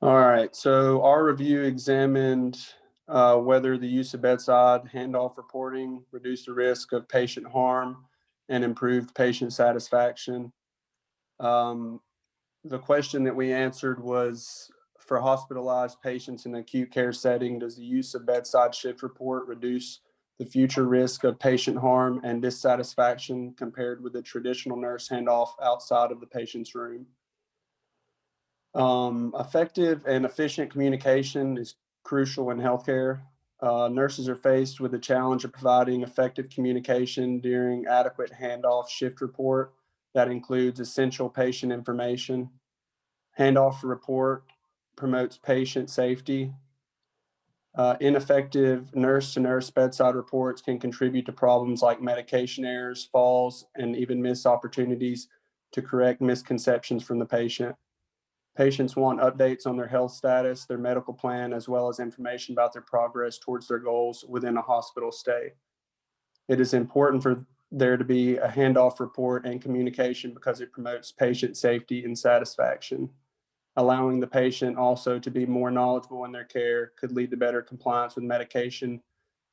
All right, so our review examined whether the use of bedside handoff reporting reduced the risk of patient harm and improved patient satisfaction. The question that we answered was, for hospitalized patients in an acute care setting, does the use of bedside shift report reduce the future risk of patient harm and dissatisfaction compared with the traditional nurse handoff outside of the patient's room? Effective and efficient communication is crucial in healthcare. Nurses are faced with the challenge of providing effective communication during adequate handoff shift report that includes essential patient information. Handoff report promotes patient safety. Ineffective nurse-to-nurse bedside reports can contribute to problems like medication errors, falls, and even missed opportunities to correct misconceptions from the patient. Patients want updates on their health status, their medical plan, as well as information about their progress towards their goals within a hospital stay. It is important for there to be a handoff report and communication because it promotes patient safety and satisfaction. Allowing the patient also to be more knowledgeable in their care could lead to better compliance with medication,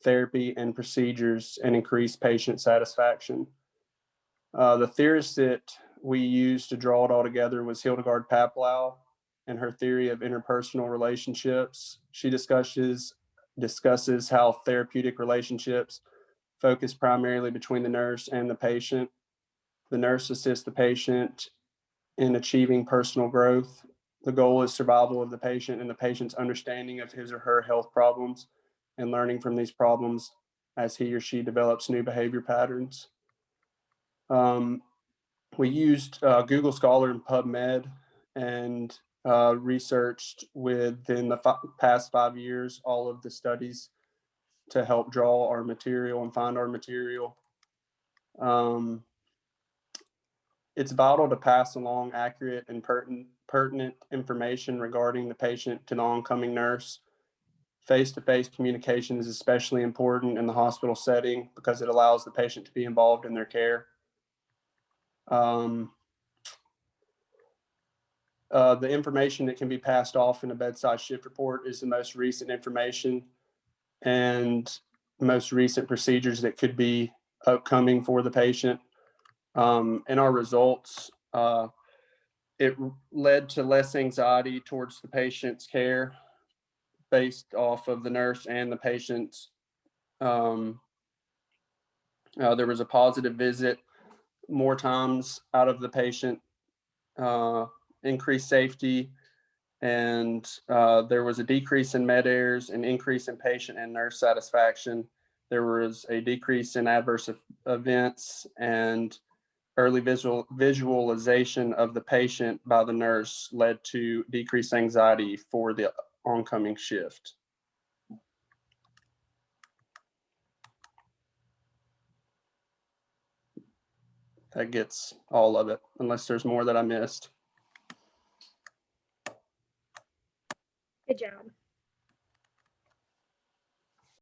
therapy, and procedures and increase patient satisfaction. The theorist that we used to draw it all together was Hildegard Paplau and her theory of interpersonal relationships. She discusses how therapeutic relationships focus primarily between the nurse and the patient. The nurse assists the patient in achieving personal growth. The goal is survival of the patient and the patient's understanding of his or her health problems and learning from these problems as he or she develops new behavior patterns. We used Google Scholar and PubMed and researched within the past 5 years all of the studies to help draw our material and find our material. It's vital to pass along accurate and pertinent information regarding the patient to the oncoming nurse. Face-to-face communication is especially important in the hospital setting because it allows the patient to be involved in their care. The information that can be passed off in a bedside shift report is the most recent information and most recent procedures that could be upcoming for the patient. In our results, it led to less anxiety towards the patient's care based off of the nurse and the patient's. There was a positive visit more times out of the patient, increased safety, and there was a decrease in med errors, an increase in patient and nurse satisfaction. There was a decrease in adverse events, and early visualization of the patient by the nurse led to decreased anxiety for the oncoming shift. That gets all of it, unless there's more that I missed. Good job.